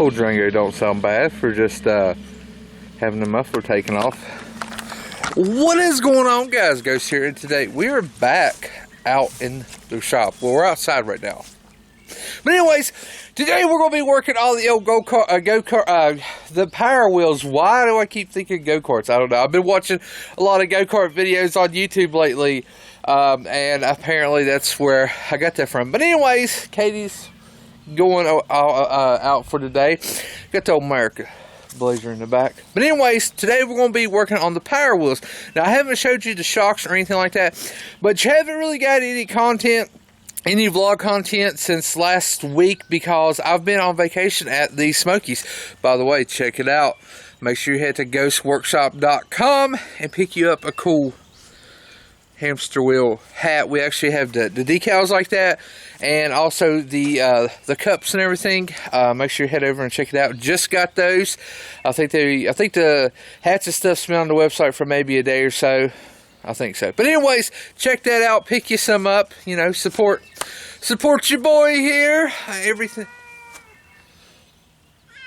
Old Drango don't sound bad for just having the muffler taken off. What is going on, guys? Ghost here, and today we are back out in the shop. Well, we're outside right now. But anyways, today we're going to be working on the old the Power Wheels. Why do I keep thinking go-karts? I don't know. I've been watching a lot of go-kart videos on YouTube lately, and apparently that's where I got that from. But anyways, Katie's going out for today. Got the old Murica blazer in the back. But anyways, today we're going to be working on the Power Wheels. Now, I haven't showed you the shocks or anything like that, but you haven't really got any content, any vlog content since last week because I've been on vacation at the Smokies. By the way, check it out. Make sure you head to ghostworkshop.com and pick you up a cool hamster wheel hat. We actually have the decals like that, and also the cups and everything. Make sure you head over and check it out. Just got those. I think the hats and stuff's been on the website for maybe a day or so. I think so. But anyways, check that out. Pick you some up. You know, support your boy here. Everything.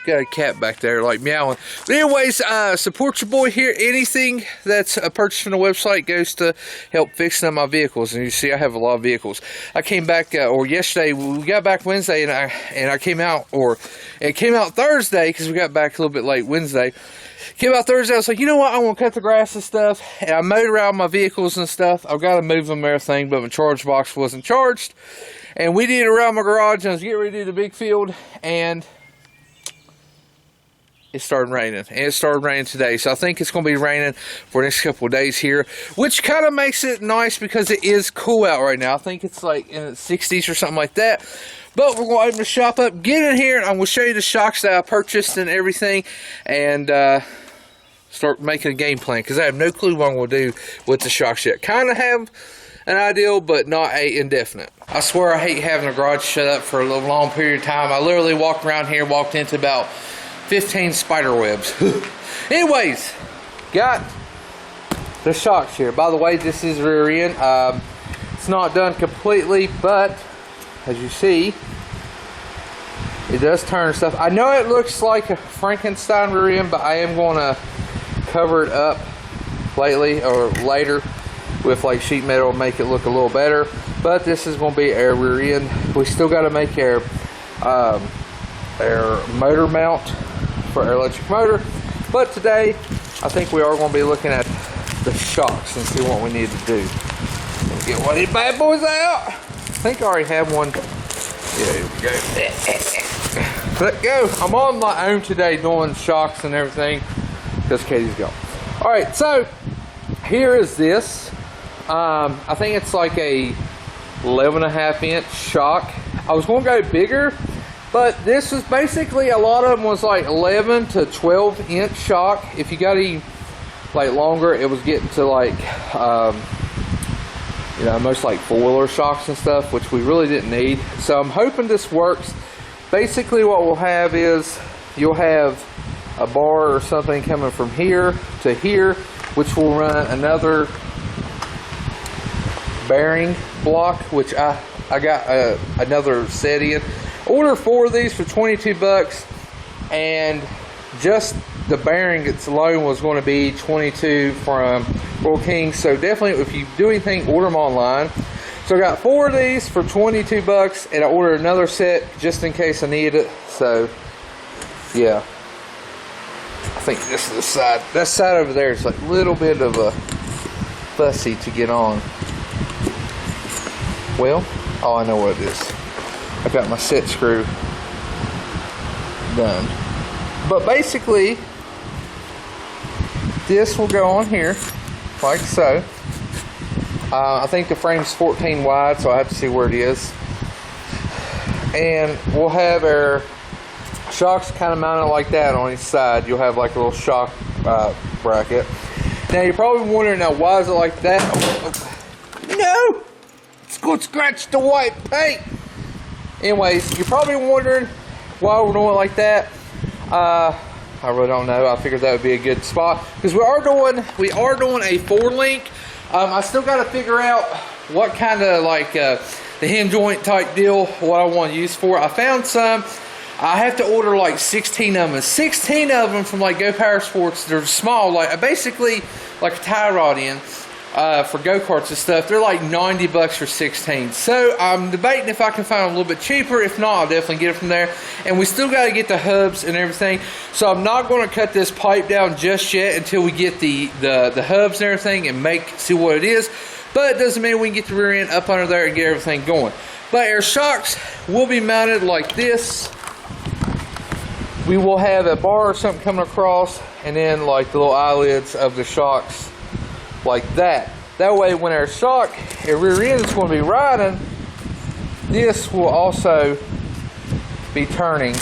Got a cat back there like meowing. But anyways, support your boy here. Anything that's purchased from the website goes to help fixing up my vehicles. And you see, I have a lot of vehicles. I came back, or yesterday, we got back Wednesday, and I came out, or it came out Thursday because we got back a little bit late Wednesday. Came out Thursday, I was like, you know what, I want to cut the grass and stuff, and I mowed around my vehicles and stuff. I've got to move them and everything, but my charge box wasn't charged, and we did it around my garage, and I was getting ready to do the big field, and it started raining, and it started raining today, so I think it's going to be raining for the next couple of days here, which kind of makes it nice because it is cool out right now. I think it's like in the 60s or something like that. But we're going to open the shop up, get in here, and I'm going to show you the shocks that I purchased and everything, and start making a game plan, because I have no clue what I'm going to do with the shocks yet. Kind of have an ideal, but not a indefinite. I swear I hate having a garage shut up for a long period of time. I literally walked around here, walked into about 15 spider webs. Anyways, got the shocks here. By the way, this is rear end. It's not done completely, but as you see, it does turn stuff. I know it looks like a Frankenstein rear end, but I am going to cover it up later with like sheet metal, make it look a little better. But this is going to be our rear end. We still got to make our motor mount for our electric motor. But today, I think we are going to be looking at the shocks and see what we need to do. Let's get one of these bad boys out. I think I already have one. Yeah, here we go. Let go. I'm on my own today doing shocks and everything because Katie's gone. Alright, so here is this. I think it's like a 11.5 inch shock. I was going to go bigger, but this was basically, a lot of them was like 11 to 12 inch shock. If you got any like longer, it was getting to like you know, most like four-wheeler shocks and stuff, which we really didn't need. So I'm hoping this works. Basically what we'll have is, you'll have a bar or something coming from here to here, which will run another bearing block, which I got another set in. Order 4 of these for 22 bucks, and just the bearing it's alone was going to be 22 from Royal King. So definitely, if you do anything, order them online. So I got 4 of these for 22 bucks, and I ordered another set just in case I need it. So yeah, I think this is the side. That side over there is like a little bit of a fussy to get on. Well, oh, I know what it is. I got my set screw done. But basically, this will go on here, like so. I think the frame's 14 wide, so I have to see where it is. And we'll have our shocks kind of mounted like that on each side. You'll have like a little shock bracket. Now you're probably wondering, now why is it like that? No! It's going to scratch the white paint! Anyways, you're probably wondering why we're doing it like that. I really don't know. I figured that would be a good spot because we are doing a 4-link. I still got to figure out what kind of like the hinge joint type deal, what I want to use for. I found some. I have to order like 16 of them. 16 of them from like Go Power Sports. They're small, like basically like a tie rod in for go-karts and stuff. They're like $90 for 16. So I'm debating if I can find them a little bit cheaper. If not, I'll definitely get it from there. And we still got to get the hubs and everything. So I'm not going to cut this pipe down just yet until we get the hubs and everything and see what it is. But it doesn't mean we can get the rear end up under there and get everything going. But our shocks will be mounted like this. We will have a bar or something coming across, and then like the little eyelids of the shocks like that. That way when our rear end is going to be riding, this will also be turning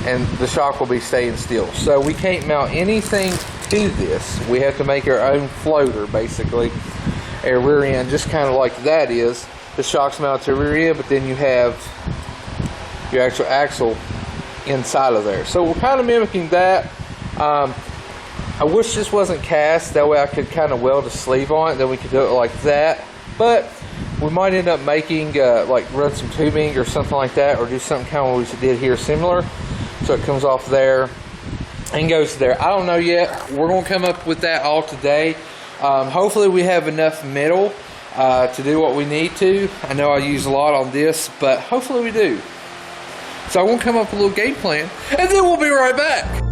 and the shock will be staying still. So we can't mount anything to this. We have to make our own floater, basically. Our rear end, just kind of like that is. The shock's mounted to the rear end, but then you have your actual axle inside of there. So we're kind of mimicking that. I wish this wasn't cast, that way I could kind of weld a sleeve on it, then we could do it like that. But we might end up making like run some tubing or something like that, or do something kind of what we did here similar, so it comes off there and goes there. I don't know yet. We're going to come up with that all today. Hopefully we have enough metal to do what we need to. I know I use a lot on this, but hopefully we do. So I'm going to come up with a little game plan, and then we'll be right back.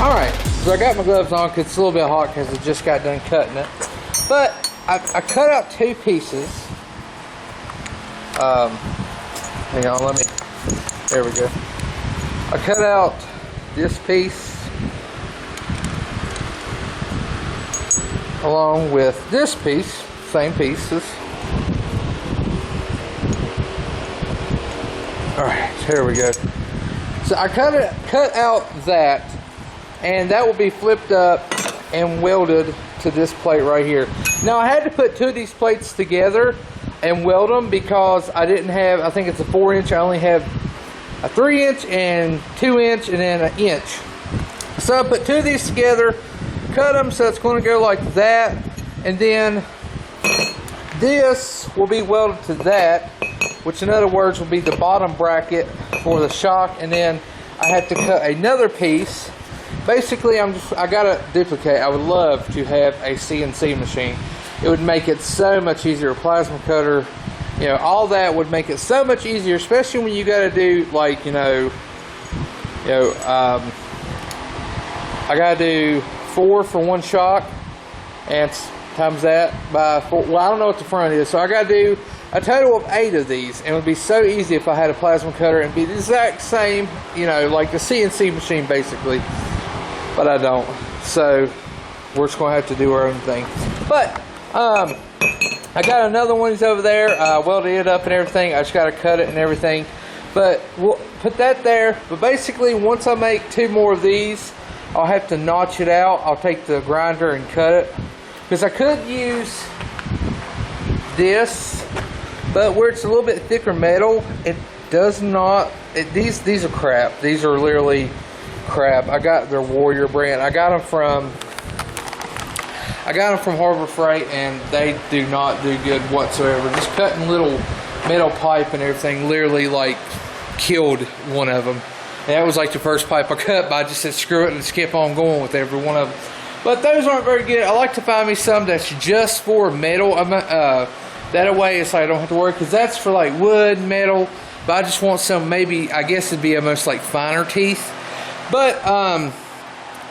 Alright, so I got my gloves on because it's a little bit hot because I just got done cutting it. But I cut out two pieces. Hang on, there we go. I cut out this piece along with this piece, same pieces. Alright, here we go. So I cut out that, and that will be flipped up and welded to this plate right here. Now I had to put two of these plates together and weld them because I didn't have, I think it's a 4-inch, I only have a 3-inch and 2-inch and then an inch. So I put two of these together, cut them so it's going to go like that, and then this will be welded to that, which in other words will be the bottom bracket for the shock, and then I have to cut another piece basically I gotta duplicate. I would love to have a CNC machine. It would make it so much easier. A plasma cutter, you know, all that would make it so much easier, especially when you gotta do like, I gotta do 4 for one shock, and times that by 4. Well, I don't know what the front is, so I gotta do a total of 8 of these, and it would be so easy if I had a plasma cutter and be the exact same, you know, like a CNC machine basically, but I don't. So we're just gonna have to do our own thing. But I got another one over there, welded it up and everything. I just gotta cut it and everything, but we'll put that there. But basically, once I make 2 more of these, I'll have to notch it out. I'll take the grinder and cut it, because I could use this, but where it's a little bit thicker metal, it does not. These are crap. These are literally crap. I got their Warrior brand. I got them from Harbor Freight, and they do not do good whatsoever. Just cutting little metal pipe and everything literally like killed one of them. And that was like the first pipe I cut, but I just said screw it and just kept on going with every one of them. But those aren't very good. I like to find me some that's just for metal. That way it's like I don't have to worry, because that's for like wood, metal. But I just want some, maybe, I guess it'd be almost like finer teeth. But I'm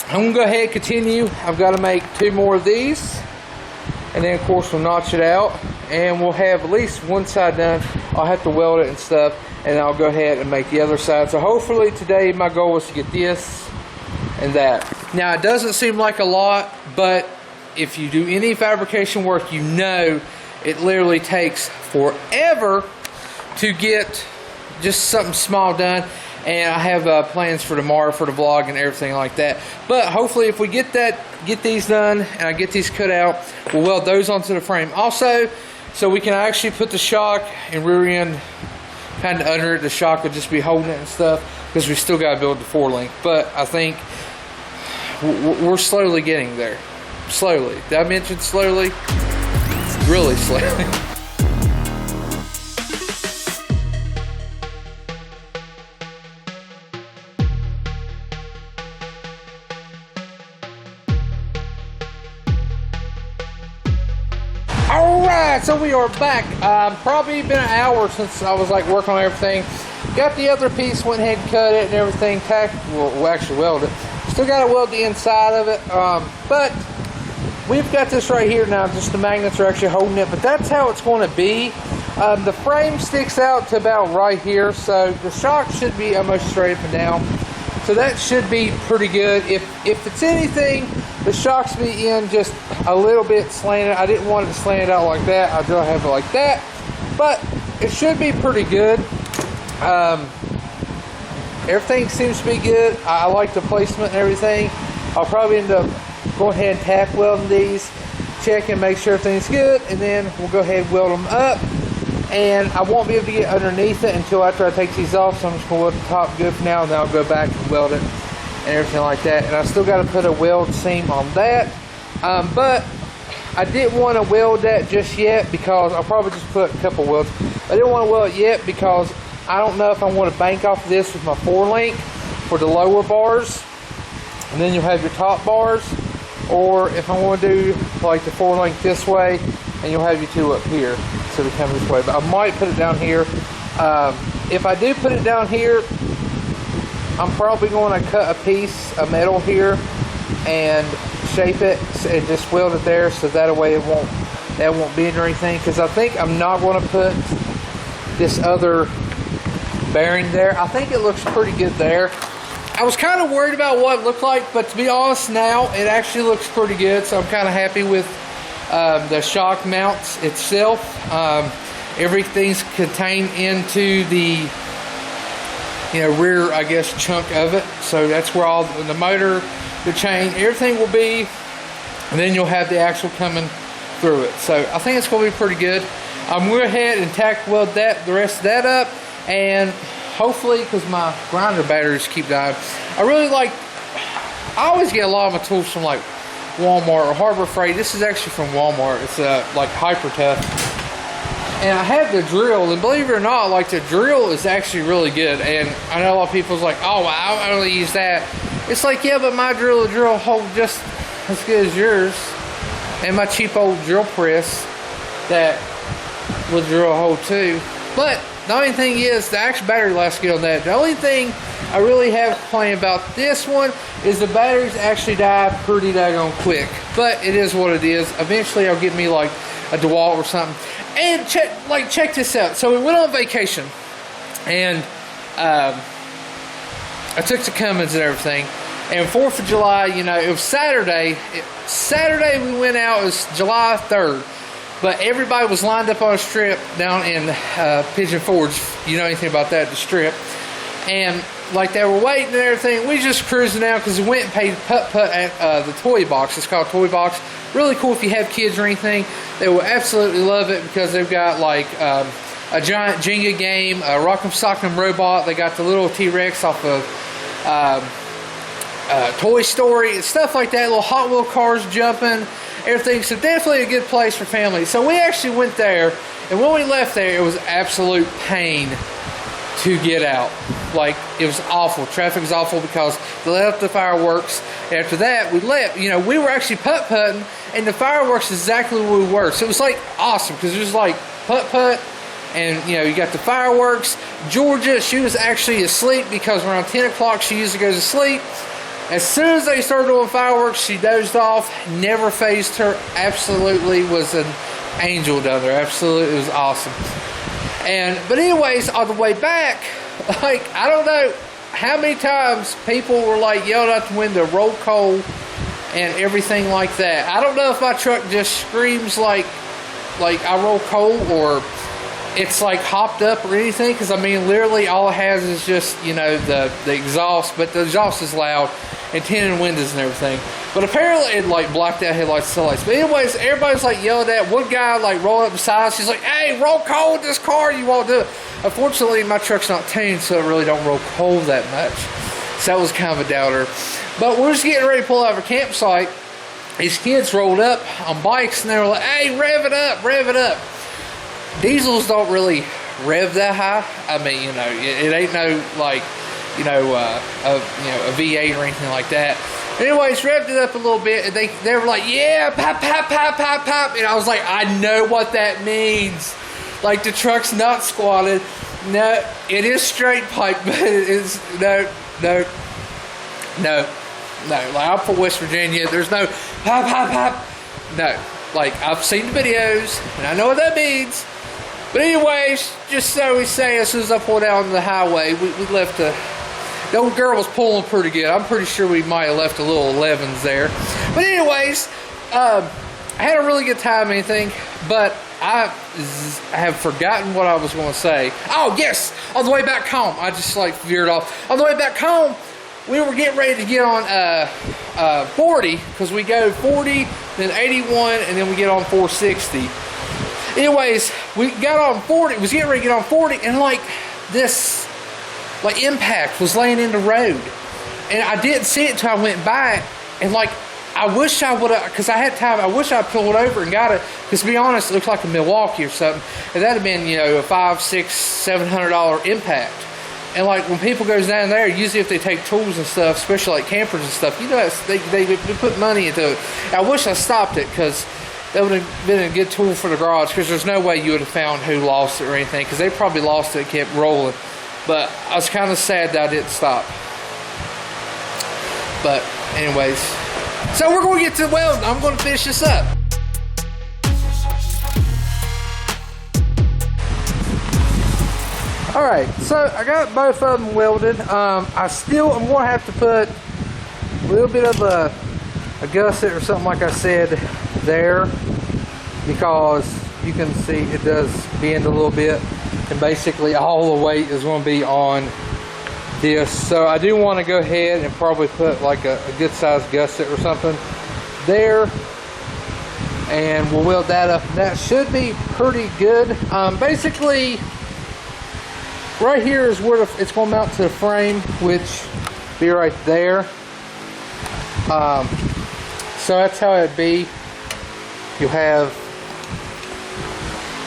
gonna go ahead and continue. I've got to make 2 more of these, and then of course we'll notch it out, and we'll have at least one side done. I'll have to weld it and stuff, and I'll go ahead and make the other side. So hopefully today my goal is to get this and that. Now it doesn't seem like a lot, but if you do any fabrication work, you know it literally takes forever to get just something small done. And I have plans for tomorrow for the vlog and everything like that. But hopefully if we get these done and I get these cut out, we'll weld those onto the frame. Also, so we can actually put the shock and rear end kind of under it. The shock will just be holding it and stuff, because we still got to build the 4-link. But I think we're slowly getting there. Slowly. Did I mention slowly? Really slowly. Alright, so we are back. Probably been an hour since I was like working on everything. Got the other piece, went ahead and cut it and everything. We'll actually weld it. Still got to weld the inside of it. But we've got this right here now. Just the magnets are actually holding it. But that's how it's going to be. The frame sticks out to about right here. So the shock should be almost straight up and down. So that should be pretty good. If it's anything, the shocks be in just a little bit slanted. I didn't want it to slant out like that. I do have it like that. But it should be pretty good. Everything seems to be good. I like the placement and everything. I'll probably end up going ahead and tack welding these, check and make sure everything's good, and then we'll go ahead and weld them up. And I won't be able to get underneath it until after I take these off, so I'm just going to weld the top good for now, and then I'll go back and weld it and everything like that. And I still got to put a weld seam on that. But I didn't want to weld that just yet, because I'll probably just put a couple welds. I didn't want to weld it yet because I don't know if I want to bank off this with my 4-link for the lower bars, and then you'll have your top bars, or if I want to do like the 4-link this way, and you'll have your 2 up here, so they come this way. But I might put it down here. If I do put it down here, I'm probably going to cut a piece of metal here and shape it and just weld it there, so that way that won't bend or anything. Because I think I'm not going to put this other bearing there. I think it looks pretty good there. I was kind of worried about what it looked like, but to be honest now, it actually looks pretty good. So I'm kind of happy with the shock mounts itself. Everything's contained into the rear, I guess, chunk of it. So that's where all the motor, the chain, everything will be, and then you'll have the axle coming through it. So I think it's going to be pretty good. I'm going to go ahead and tack weld the rest of that up, and hopefully, because my grinder batteries keep dying, I always get a lot of my tools from like Walmart or Harbor Freight. This is actually from Walmart. It's like Hyper Tough. And I have the drill, and believe it or not, like the drill is actually really good. And I know a lot of people's like, oh, I only use that. It's like, yeah, but my drill will drill a hole just as good as yours. And my cheap old drill press that will drill a hole too. But the only thing is, the actual battery lasts good on that. The only thing I really have to complain about this one is the batteries actually die pretty daggone quick. But it is what it is. Eventually I'll get me like a DeWalt or something. And check this out. So we went on vacation, and I took the Cummins and everything. And 4th of July, you know, it was Saturday. Saturday we went out, it was July 3rd. But everybody was lined up on a strip down in Pigeon Forge. You know anything about that, the strip. And like they were waiting and everything. We just cruising out because we went and paid putt-putt at the Toy Box. It's called Toy Box. Really cool if you have kids or anything. They will absolutely love it because they've got like a giant Jenga game, a Rock'em Sock'em robot. They got the little T-Rex off of Toy Story, stuff like that, little Hot Wheel cars jumping, everything. So definitely a good place for families. So we actually went there, and when we left there, it was absolute pain to get out. Like, it was awful. Traffic was awful because they let up the fireworks. After that, we left. You know, we were actually putt-putting, and the fireworks is exactly where we were. So it was like awesome because it was like putt-putt. And, you know, you got the fireworks. Georgia, she was actually asleep because around 10 o'clock she usually goes to sleep. As soon as they started doing fireworks, she dozed off. Never phased her. Absolutely was an angel down there. Absolutely, it was awesome. But anyways, on the way back, like, I don't know how many times people were like yelling out the window, roll coal and everything like that. I don't know if my truck just screams like I roll coal, or it's like hopped up or anything, because I mean literally all it has is just, you know, the exhaust, but the exhaust is loud, and tinted windows and everything. But apparently it like blacked out headlights and taillights. But anyways, everybody's like yelling at one guy, like rolling up beside us. He's like, hey, roll coal with this car, you won't do it. Unfortunately my truck's not tuned, so it really don't roll coal that much. So that was kind of a doubter. But we're just getting ready to pull out of our campsite. These kids rolled up on bikes and they were like, hey, rev it up, rev it up. Diesels don't really rev that high. I mean, you know, it ain't no like, you know, a V8 or anything like that. Anyways, revved it up a little bit, and they were like, yeah, pop, pop, pop, pop, pop. And I was like, I know what that means. Like, the truck's not squatted. No, it is straight pipe, but it is no. Like, I'm from West Virginia. There's no pop, pop, pop. No. Like, I've seen the videos, and I know what that means. But anyways, just so we say, as soon as I pulled out on the highway, we left the old girl was pulling pretty good. I'm pretty sure we might have left a little 11s there. But anyways, I had a really good time and anything, but I have forgotten what I was going to say. Oh, yes! On the way back home, I just like veered off. On the way back home, we were getting ready to get on 40, because we go 40, then 81, and then we get on 460. Anyways, we got on 40, was getting ready to get on 40, and like this like impact was laying in the road. And I didn't see it until I went by, and like, I wish I would have, because I had time, I wish I pulled over and got it, because to be honest, it looked like a Milwaukee or something, and that'd have been, you know, a $500, $600, $700 impact. And like, when people goes down there, usually if they take tools and stuff, especially like campers and stuff, you know, they put money into it. I wish I stopped it, because that would have been a good tool for the garage, because there's no way you would have found who lost it or anything, because they probably lost it and kept rolling. But I was kind of sad that I didn't stop. But anyways, so we're going to get to the welding. I'm going to finish this up. Alright, so I got both of them welded. I'm going to have to put a little bit of a gusset or something, like I said, there, because you can see it does bend a little bit, and basically all the weight is going to be on this. So I do want to go ahead and probably put like a good sized gusset or something there, and we'll weld that up. That should be pretty good. Basically right here is where it's going to mount to the frame, which be right there. So that's how it'd be. You'll have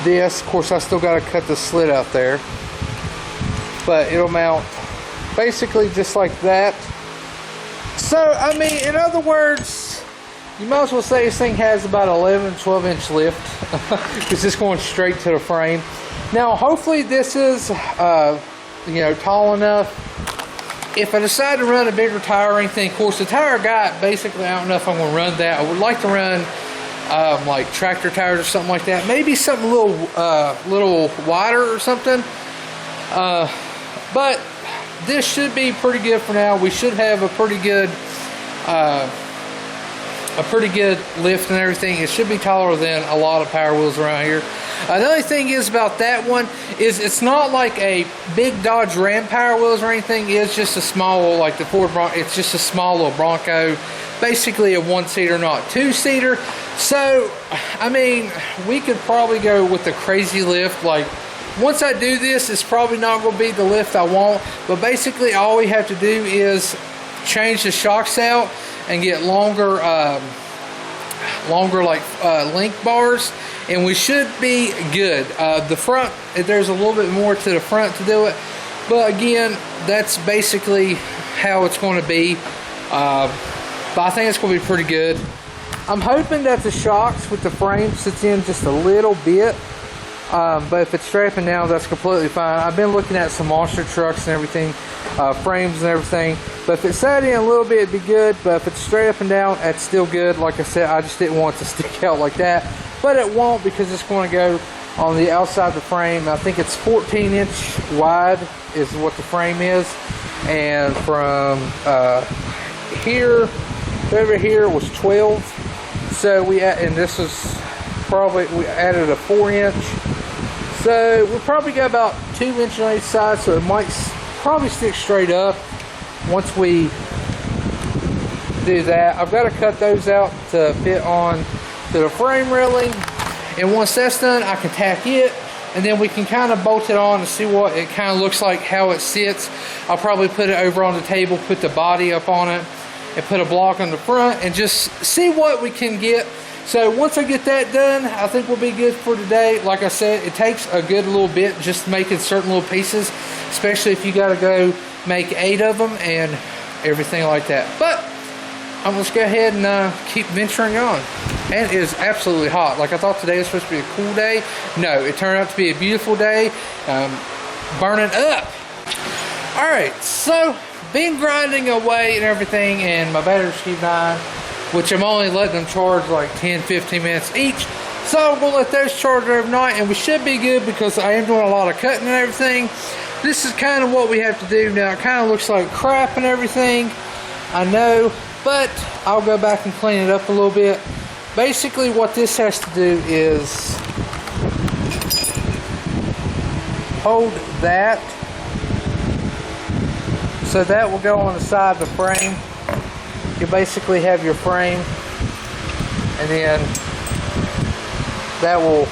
this. Of course, I still got to cut the slit out there, but it'll mount basically just like that. So, I mean, in other words, you might as well say this thing has about 11, 12 inch lift because it's going straight to the frame. Now, hopefully this is, you know, tall enough. If I decide to run a bigger tire or anything, of course, the tire I got, basically, I don't know if I'm going to run that. I would like to run like tractor tires or something like that. Maybe something a little wider or something. But this should be pretty good for now. We should have a pretty good lift and everything. It should be taller than a lot of Power Wheels around here. Another thing is about that one is it's not like a big Dodge Ram Power Wheels or anything. It's just a small, like the Ford Bronco. It's just a small little Bronco, basically a one-seater, not two-seater. So, I mean, we could probably go with the crazy lift. Like, once I do this, it's probably not going to be the lift I want. But basically, all we have to do is change the shocks out and get longer link bars, and we should be good. The front, there's a little bit more to the front to do it, but again, that's basically how it's going to be. But I think it's going to be pretty good. I'm hoping that the shocks with the frame sits in just a little bit, but if it's strapping down, that's completely fine. I've been looking at some monster trucks and everything, frames and everything, but if it sat in a little bit, it'd be good. But if it's straight up and down, that's still good. Like I said, I just didn't want it to stick out like that, but it won't because it's going to go on the outside of the frame. I think it's 14-inch wide is what the frame is, and from here to over here was 12. So and this is probably, we added a 4-inch. So we'll probably got about 2 inches on each side, so it might probably stick straight up once we do that. I've got to cut those out to fit on to the frame railing, and once that's done, I can tack it, and then we can kind of bolt it on and see what it kind of looks like, how it sits. I'll probably put it over on the table, put the body up on it, and put a block on the front, and just see what we can get. So once I get that done, I think we'll be good for today. Like I said, it takes a good little bit just making certain little pieces, especially if you got to go make 8 of them and everything like that. But I'm just go ahead and keep venturing on. And it is absolutely hot. Like I thought today was supposed to be a cool day. No, it turned out to be a beautiful day. Burning up. All right, so been grinding away and everything, and my batteries keep dying, which I'm only letting them charge like 10-15 minutes each. So I'm gonna let those charge overnight, and we should be good because I am doing a lot of cutting and everything. This is kind of what we have to do now. It kind of looks like crap and everything, I know, but I'll go back and clean it up a little bit. Basically what this has to do is hold that, so that will go on the side of the frame. You basically have your frame, and then that will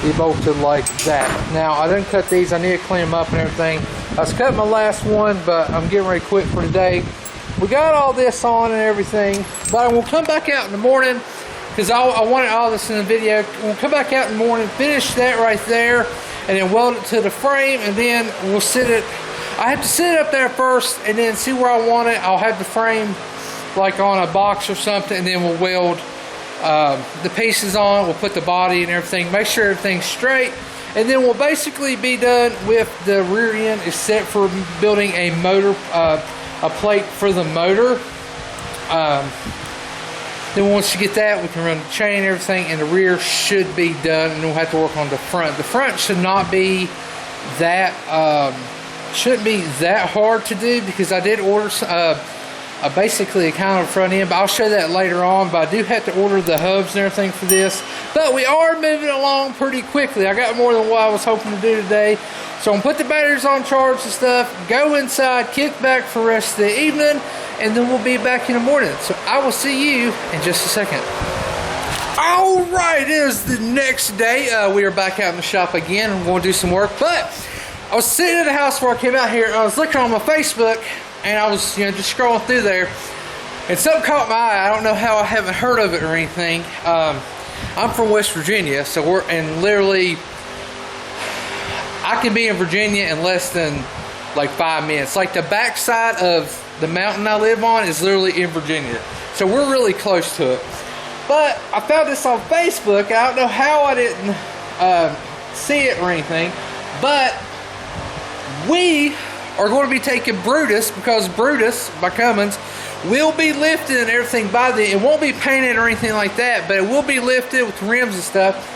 be bolted like that. Now I didn't cut these, I need to clean them up and everything. I was cutting my last one, but I'm getting ready to quit for today. We got all this on and everything, but I will come back out in the morning because I wanted all this in the video. We'll come back out in the morning, finish that right there, and then weld it to the frame, and then we'll sit it. I have to sit it up there first and then see where I want it. I'll have the frame like on a box or something, and then we'll weld the pieces on. We'll put the body and everything, make sure everything's straight, and then we'll basically be done with the rear end. Is set for building a motor, a plate for the motor. Then once you get that, we can run the chain and everything, and the rear should be done, and we'll have to work on the front. The front should not be that shouldn't be that hard to do because I did order basically a kind of front end, but I'll show that later on. But I do have to order the hubs and everything for this, but we are moving along pretty quickly. I got more than what I was hoping to do today, so I'm gonna put the batteries on charge and stuff, go inside, kick back for the rest of the evening, and then we'll be back in the morning. So I will see you in just a second. All right, it is the next day. We are back out in the shop again. I'm going to do some work, but I was sitting at the house before I came out here. I was looking on my Facebook, and I was, just scrolling through there, and something caught my eye. I don't know how I haven't heard of it or anything. I'm from West Virginia, so literally, I can be in Virginia in less than like 5 minutes. Like the backside of the mountain I live on is literally in Virginia. So we're really close to it. But I found this on Facebook. I don't know how I didn't see it or anything. But we are going to be taking Brutus, because Brutus by Cummins will be lifted and everything by then. It won't be painted or anything like that, but it will be lifted with rims and stuff.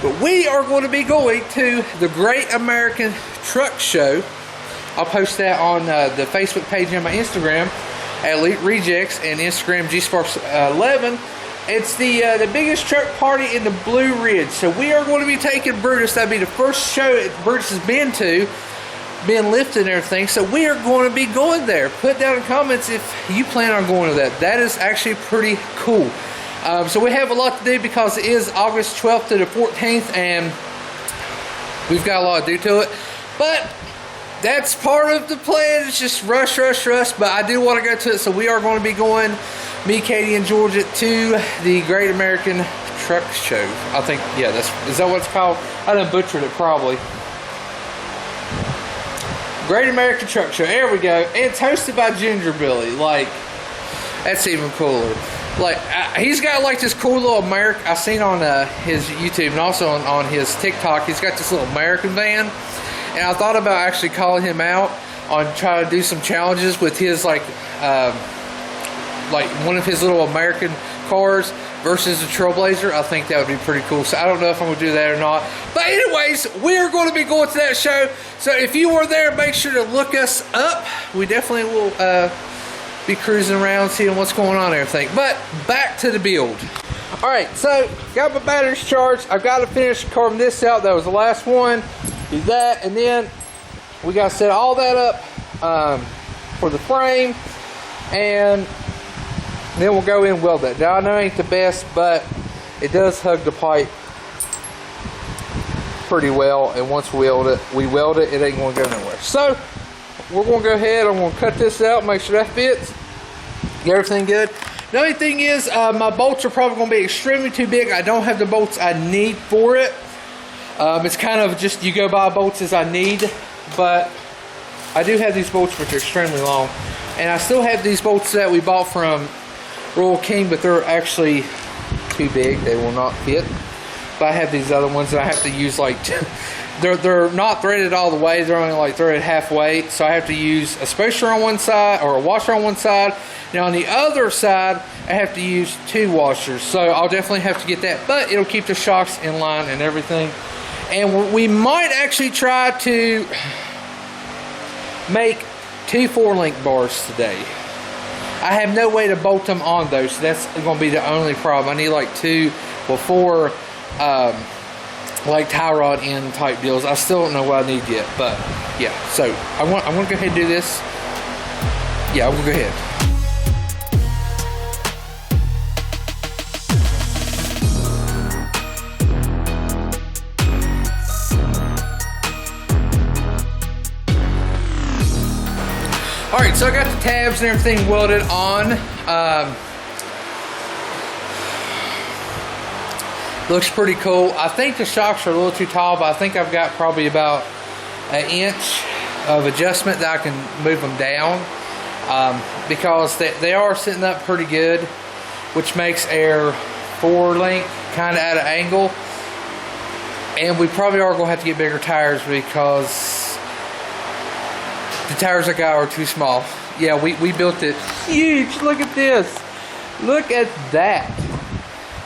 But we are going to be going to the Great American Truck Show. I'll post that on the Facebook page and my Instagram at Elite Rejects, and Instagram GSparks11. It's the biggest truck party in the Blue Ridge. So we are going to be taking Brutus. That'll be the first show Brutus has been to, being lifted and everything. So we are going to be going there. Put down in the comments if you plan on going to that. That is actually pretty cool. So we have a lot to do because it is August 12th to the 14th, and we've got a lot to do to it. But that's part of the plan. It's just rush. But I do want to go to it. So we are going to be going, me, Katie, and Georgia, to the Great American Truck Show. I think, yeah, is that what it's called? I done butchered it probably. Great American Truck Show. There we go. And it's hosted by Ginger Billy. Like, that's even cooler. Like, he's got like this cool little American. I seen on his YouTube and also on his TikTok. He's got this little American van, and I thought about actually calling him out on trying to do some challenges with his like one of his little American cars versus the Trailblazer. I think that would be pretty cool. So I don't know if I'm going to do that or not. But anyways, we're going to be going to that show. So if you were there, make sure to look us up. We definitely will be cruising around, seeing what's going on and everything. But back to the build. Alright, so got my batteries charged. I've got to finish carving this out. That was the last one. Do that, and then we got to set all that up for the frame, and then we'll go in and weld that. Now I know it ain't the best, but it does hug the pipe pretty well, and once we weld it, it ain't going to go nowhere. So we're going to go ahead, I'm going to cut this out, make sure that fits, get everything good. The only thing is, my bolts are probably going to be extremely too big. I don't have the bolts I need for it. It's kind of just, you go buy bolts as I need, but I do have these bolts, which are extremely long. And I still have these bolts that we bought from Royal King, but they're actually too big. They will not fit. But I have these other ones that I have to use, like, they're not threaded all the way. They're only like threaded halfway. So I have to use a spacer on one side, or a washer on one side. Now on the other side, I have to use 2 washers. So I'll definitely have to get that. But it'll keep the shocks in line and everything. And we might actually try to make 2 4-link bars today. I have no way to bolt them on those, so that's going to be the only problem. I need like 2 or 4 like tie rod end type deals. I still don't know what I need yet, but yeah. So I'm going to go ahead and do this. Yeah, I'm going to go ahead. Alright, so I got the tabs and everything welded on. Looks pretty cool. I think the shocks are a little too tall, but I think I've got probably about 1 inch of adjustment that I can move them down. Because they are sitting up pretty good, which makes our 4-link kind of at an angle. And we probably are going to have to get bigger tires because the tires I got are too small. Yeah, we built it huge. Look at this. Look at that.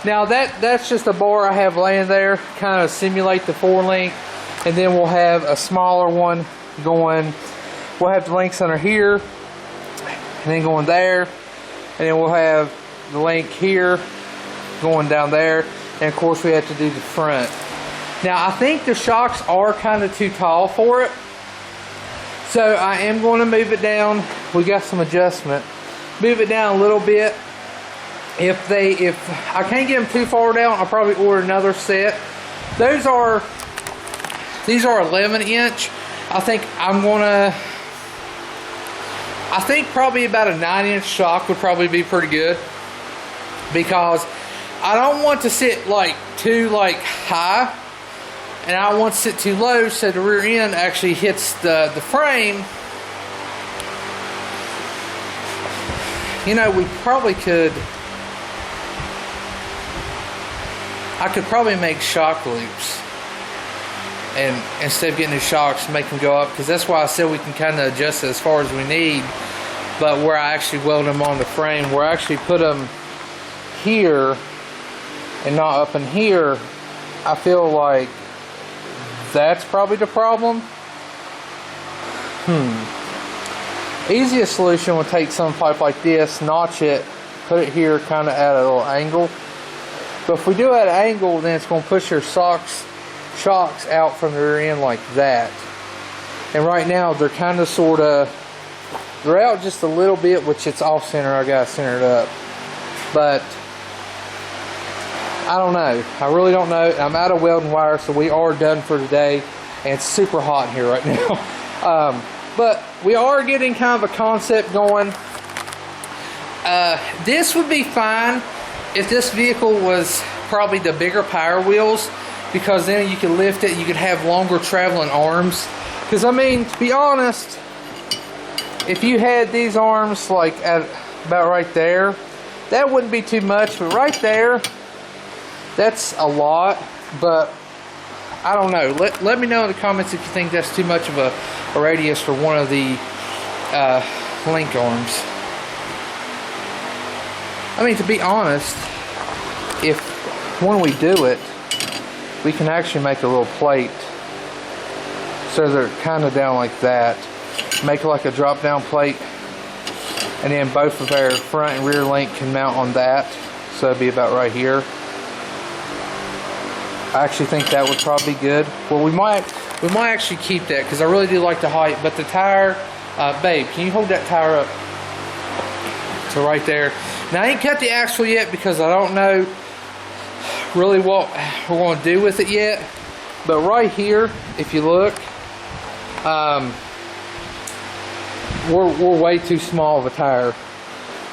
Now that's just a bar I have laying there, kind of simulate the 4-link, and then we'll have a smaller one going. We'll have the links under here, and then going there, and then we'll have the link here going down there, and of course we have to do the front. Now I think the shocks are kind of too tall for it. So I am going to move it down. We got some adjustment. Move it down a little bit. If I can't get them too far down, I'll probably order another set. These are 11 inch. I think probably about a 9-inch shock would probably be pretty good, because I don't want to sit like too high, and I don't want to sit too low so the rear end actually hits the frame You know, we probably could. I could probably make shock loops, and instead of getting the shocks, make them go up, because that's why I said we can kind of adjust it as far as we need. But where I actually weld them on the frame, where I actually put them here and not up in here, I feel like that's probably the problem. Easiest solution would take some pipe like this, notch it, put it here kind of at a little angle. But if we do at an angle, then it's going to push your shocks out from the rear end like that. And right now they're kind of sort of, they're out just a little bit, which it's off center. I got it centered up. But I don't know. I really don't know. I'm out of welding wire, so we are done for today. And it's super hot in here right now. But we are getting kind of a concept going. This would be fine if this vehicle was probably the bigger power wheels, because then you could lift it, you could have longer traveling arms. Because I mean, to be honest, if you had these arms like at about right there, that wouldn't be too much, but right there, that's a lot. But I don't know. Let me know in the comments if you think that's too much of a radius for one of the link arms. I mean, to be honest, if when we do it, we can actually make a little plate so they're kind of down like that. Make like a drop down plate, and then both of our front and rear link can mount on that, so it'd be about right here. I actually think that would probably be good. Well, we might actually keep that, because I really do like the height. But the tire, babe, can you hold that tire up to right there? Now, I ain't cut the axle yet because I don't know really what we're going to do with it yet. But right here, if you look, we're way too small of a tire.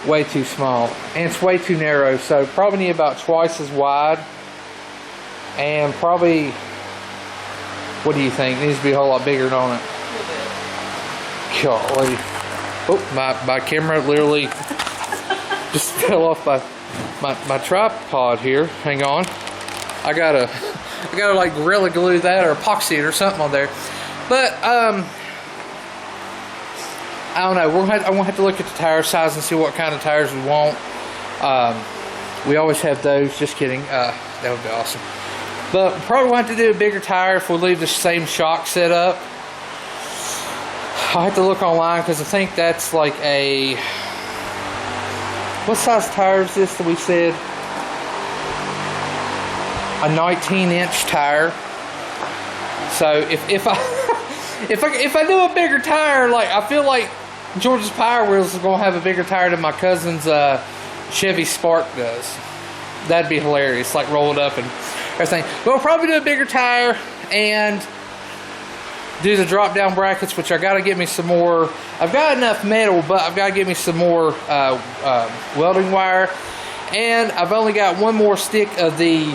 Way too small. And it's way too narrow. So probably need about twice as wide. And probably, what do you think? It needs to be a whole lot bigger, don't it? Golly. Oh, my camera literally just fell off my tripod here. Hang on. I gotta like Gorilla Glue that or epoxy it or something on there. But I don't know. I'm gonna have to look at the tire size and see what kind of tires we want. We always have those. Just kidding. That would be awesome. But probably won't have to do a bigger tire if we leave the same shock set up. I'll have to look online, because I think that's like a, what size tire is this that we said? A 19-inch tire. So if I do a bigger tire, like I feel like George's Power Wheels is gonna have a bigger tire than my cousin's Chevy Spark does. That'd be hilarious. Like roll it up and everything. But we'll probably do a bigger tire and do the drop down brackets, which I gotta get me some more. I've got enough metal, but I've got to get me some more welding wire. And I've only got one more stick of the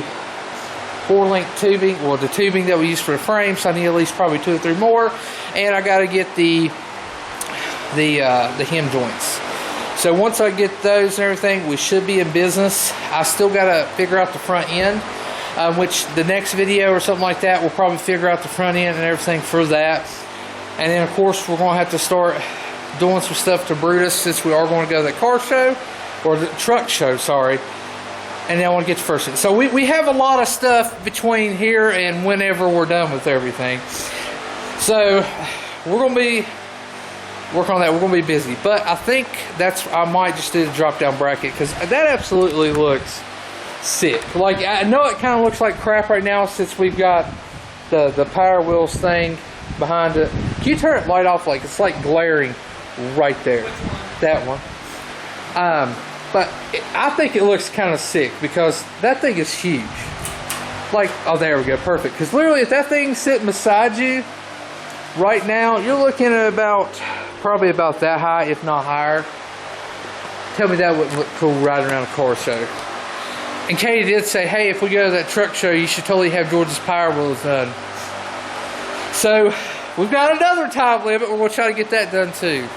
4-link tubing, well, the tubing that we use for the frame, so I need at least probably 2 or 3 more. And I gotta get the hem joints. So once I get those and everything, we should be in business. I still gotta figure out the front end, which the next video or something like that, we'll probably figure out the front end and everything for that. And then of course we're going to have to start doing some stuff to Brutus, since we are going to go to the car show, or the truck show, sorry. And then I want to get to first. So we have a lot of stuff between here and whenever we're done with everything. So we're going to be working on that. We're going to be busy. But I think I might just do the drop down bracket, because that absolutely looks sick. Like, I know it kind of looks like crap right now, since we've got the Power Wheels thing behind it. Can you turn it light off? Like, it's like glaring right there. That one. But I think it looks kind of sick, because that thing is huge. Like, oh, there we go, perfect. Because literally, if that thing's sitting beside you right now, you're looking at probably about that high, if not higher. Tell me that wouldn't look cool riding around a car show. And Katie did say, hey, if we go to that truck show, you should totally have George's Power Wheels done. So, we've got another time limit. We're going to try to get that done too.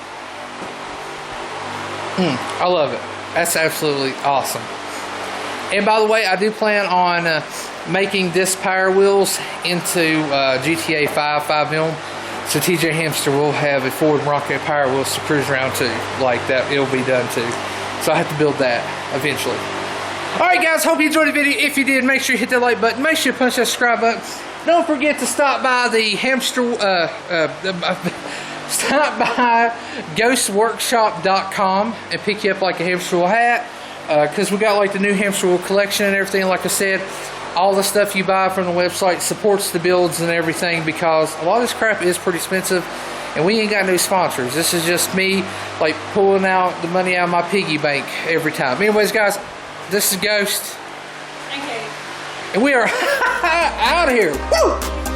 I love it. That's absolutely awesome. And by the way, I do plan on making disc power wheels into GTA 5 mil. So TJ Hamster will have a Ford Murica power wheels to cruise around too. Like that, it'll be done too. So I have to build that eventually. Alright guys, hope you enjoyed the video. If you did, make sure you hit that like button. Make sure you punch that subscribe button. Don't forget to stop by the stop by ghostworkshop.com and pick you up like a hamster wheel hat. Because we got like the new hamster wheel collection and everything. Like I said, all the stuff you buy from the website supports the builds and everything, because a lot of this crap is pretty expensive and we ain't got no sponsors. This is just me like pulling out the money out of my piggy bank every time. Anyways guys, this is Ghost. Okay. And we are out of here. Woo!